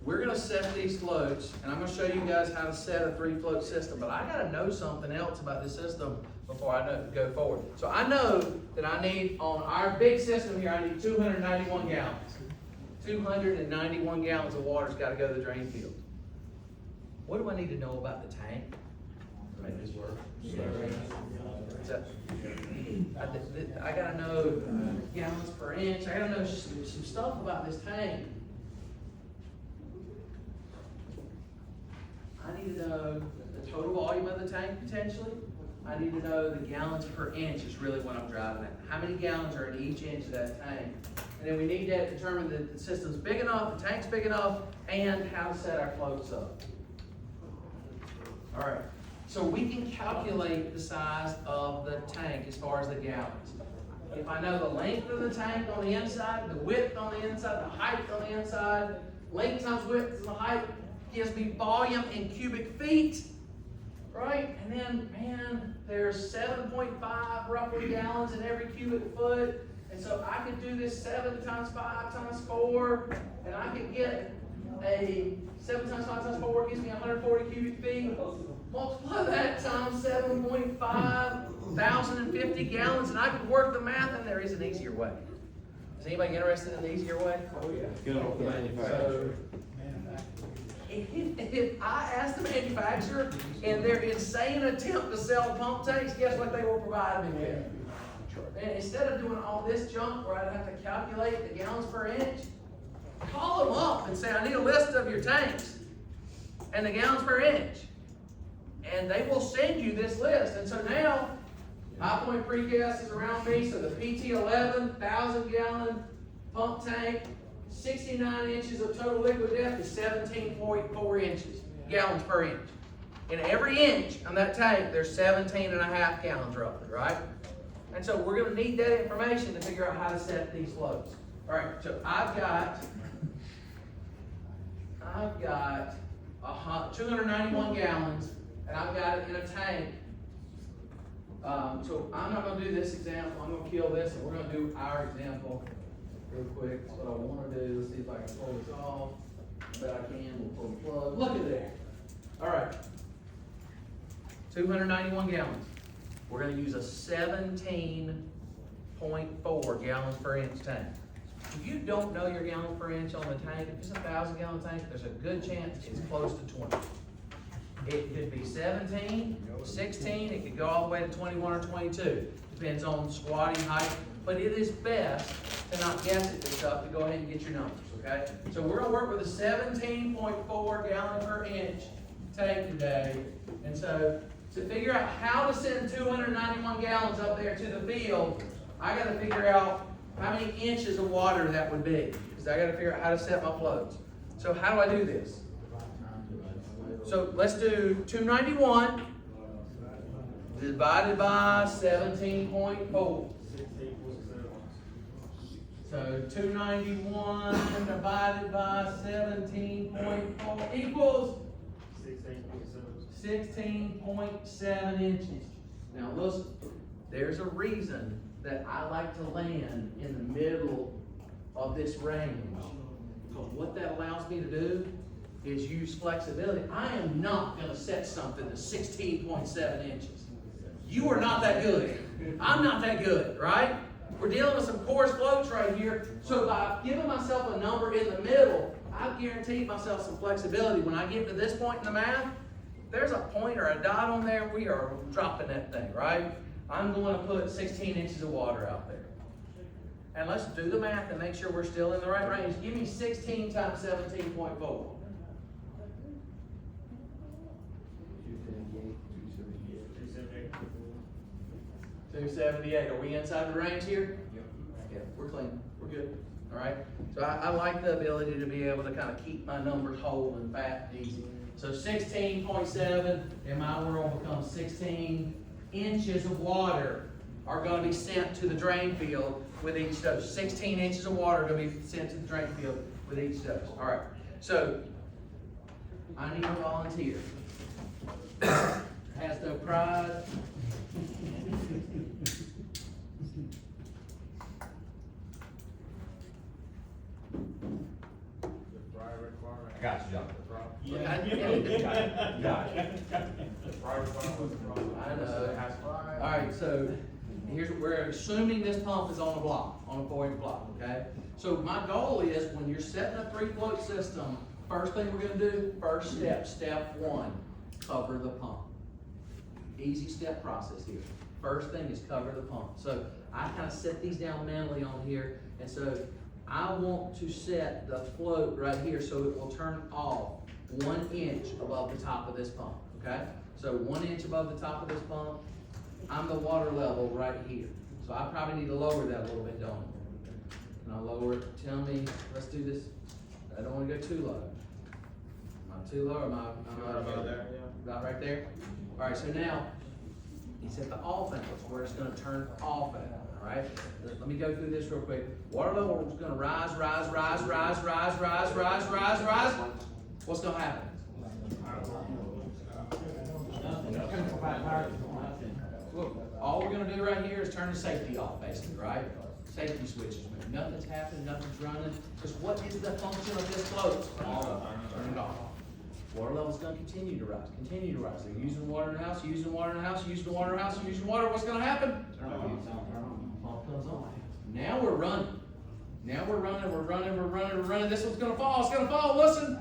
we're gonna set these floats, and I'm gonna show you guys how to set a 3-float system, but I gotta know something else about this system before I go forward. So I know that I need, on our big system here, I need 291 gallons. 291 gallons of water's gotta go to the drain field. What do I need to know about the tank to make this work? So, I gotta know gallons per inch. I gotta know some stuff about this tank. I need to know the total volume of the tank potentially. I need to know the gallons per inch is really what I'm driving at. How many gallons are in each inch of that tank? And then we need to determine that the system's big enough, the tank's big enough, and how to set our floats up. All right, so we can calculate the size of the tank as far as the gallons. If I know the length of the tank on the inside, the width on the inside, the height on the inside, length times width times height gives me volume in cubic feet, right? And then, man, there's 7.5 roughly gallons in every cubic foot. And so I could do this 7 times 5 times 4, and I could get a 7 times 5 times 4 gives me 140 cubic feet. Multiply that times 7.5 1,050 gallons, and I could work the math, and there is an easier way. Is anybody interested in the easier way? Oh, yeah. Get off the manufacturer. If I ask the manufacturer in their insane attempt to sell pump tanks, guess what they will provide me with? And instead of doing all this junk where I'd have to calculate the gallons per inch, call them up and say, I need a list of your tanks and the gallons per inch. And they will send you this list. And so now, High Point Precast is around me, so the PT11 1,000-gallon pump tank, 69 inches of total liquid depth is 17.4 inches, gallons per inch. In every inch on that tank, there's 17.5 gallons roughly, right? And so we're going to need that information to figure out how to set these floats. All right, so I've got 291 gallons, and I've got it in a tank. So I'm not going to do this example. I'm going to kill this, and we're going to do our example real quick. That's what I want to do. Let's see if I can pull this off. I bet I can. We'll pull the plug. Look at that. All right. 291 gallons. We're going to use a 17.4 gallons per inch tank. If you don't know your gallons per inch on the tank, if it's a 1,000-gallon tank, there's a good chance it's close to 20. It could be 17, 16, it could go all the way to 21 or 22. Depends on squatting height, but it is best to not guess at this stuff, to go ahead and get your numbers, okay? So we're gonna work with a 17.4 gallon per inch tank today. And so to figure out how to send 291 gallons up there to the field, I gotta figure out how many inches of water that would be, because I gotta figure out how to set my floats. So how do I do this? So let's do 291 divided by 17.4. So 291 divided by 17.4 equals 16.7 inches. Now listen, there's a reason that I like to land in the middle of this range. Because what that allows me to do is use flexibility. I am not going to set something to 16.7 inches. You are not that good. I'm not that good, right? We're dealing with some coarse floats right here. So by giving myself a number in the middle, I've guaranteed myself some flexibility. When I get to this point in the math, there's a point or a dot on there, we are dropping that thing, right? I'm going to put 16 inches of water out there. And let's do the math and make sure we're still in the right range. Give me 16 times 17.4. 278. Are we inside the range here? Yeah, we're clean. We're good. All right. So I like the ability to be able to kind of keep my numbers whole and fat and easy. So 16.7 in my world becomes 16 inches of water are going to be sent to the drain field with each dose. 16 inches of water are going to be sent to the drain field with each dose. All right. So I need a volunteer. Has no pride. I got you, John. Look, I know. Alright, so here's what we're assuming this pump is on a block, on a 4-inch block, okay? So my goal is when you're setting a 3-float system, first thing we're gonna do, first step, step 1, cover the pump. Easy step process here. First thing is cover the pump. So I kind of set these down mentally on here, and so I want to set the float right here so it will turn off 1 inch above the top of this pump, okay? So 1 inch above the top of this pump, I'm the water level right here. So I probably need to lower that a little bit, don't I? Can I lower it? Tell me, let's do this. I don't want to go too low. Am I too low or am I About there, about right there? All right, so now, he set the off angle, where it's gonna turn off at, all right? Let me go through this real quick. Water level is gonna rise. What's gonna happen? Look, all we're gonna do right here is turn the safety off, basically, right? Safety switches. Nothing's happening, nothing's running. Because what is the function of this float? Turn it off. Water level's gonna continue to rise, They're using water in the house, using water in the house, using water in the house, using water. What's gonna happen? Pump comes on. Now we're running. We're running. This one's gonna fall, it's gonna fall, listen.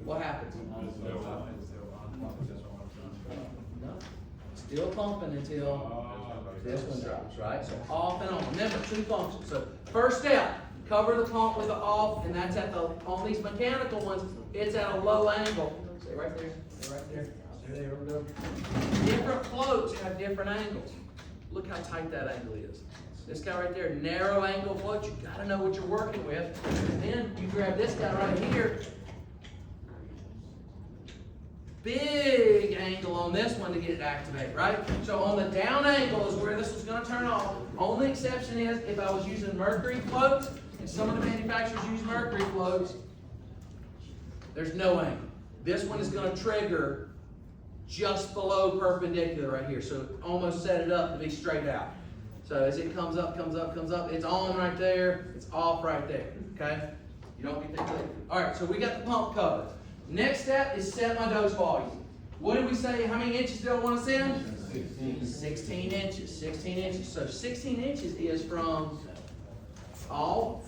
What happens? No. Still pumping until this one drops, right? So off and on. Remember, 2 functions. So first step, cover the pump with the off, and that's at the, on these mechanical ones, it's at a low angle. Stay right there, stay right there. Stay there, go. Different floats have different angles. Look how tight that angle is. This guy right there, narrow angle float, you gotta know what you're working with. And then you grab this guy right here. Big angle on this one to get it to activate, right? So on the down angle is where this is gonna turn off. Only exception is if I was using mercury floats, and some of the manufacturers use mercury floats, there's no angle. This one is gonna trigger just below perpendicular right here. So almost set it up to be straight out. So as it comes up, it's on right there, it's off right there, okay? You don't get that clear. All right, so we got the pump covered. Next step is set my dose volume. What did we say, how many inches do I want to send? 16 inches, 16 inches. So 16 inches is from off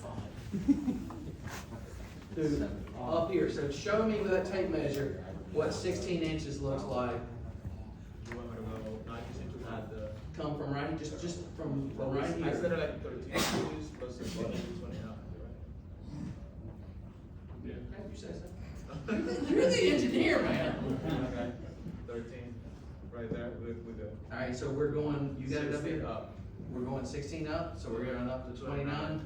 to up here. So show me with that tape measure what 16 inches looks like. You want me to go 90 inches at the... Come from right, just from right I here. said like 13 inches plus 20 inches, 20 and a half, right? You say so. You're the engineer, man. Okay. 13, right there with the... All right, so we're going, you got it up here? 16 up. We're going 16 up, so we're going up to 29.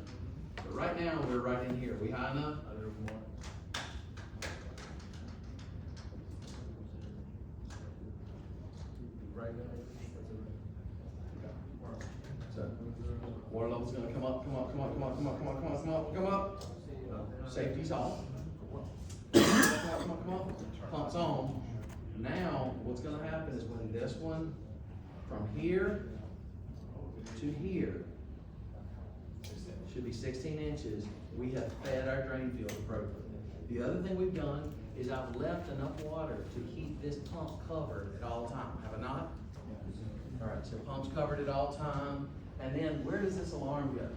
But right now, we're right in here. We high enough? A little more. Right there. So, water level's gonna come up. Safety's off. Come on. Pump's on. Now, what's gonna happen is when this one, from here to here, should be 16 inches, we have fed our drain field appropriately. The other thing we've done is I've left enough water to keep this pump covered at all time. Have I not? All right, so pump's covered at all time. And then where does this alarm go?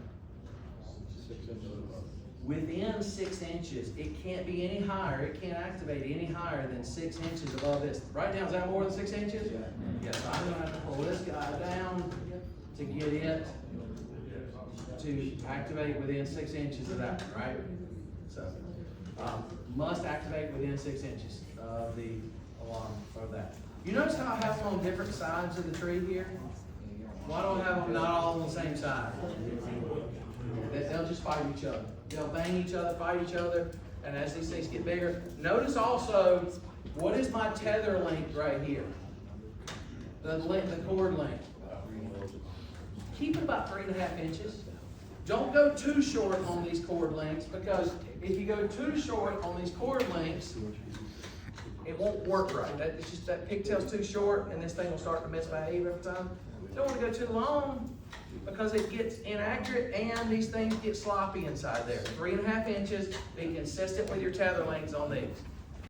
6 inches. Within 6 inches, it can't be any higher, it can't activate any higher than 6 inches above this. Right now, is that more than 6 inches? Yeah. Yes, I'm gonna have to pull this guy down to get it to activate within 6 inches of that, right? So, must activate within 6 inches of the alarm of that. You notice how I have them on different sides of the tree here? Why don't I have them not all on the same side? They'll just fight each other. They'll bang each other, fight each other, and as these things get bigger. Notice also, what is my tether length right here? The cord length. Keep it about 3.5 inches. Don't go too short on these cord lengths, because if you go too short on these cord lengths, it won't work right. It's just that pigtail's too short, and this thing will start to misbehave every time. You don't want to go too long. because it gets inaccurate and these things get sloppy inside there. 3.5 inches, be consistent with your tether lengths on these.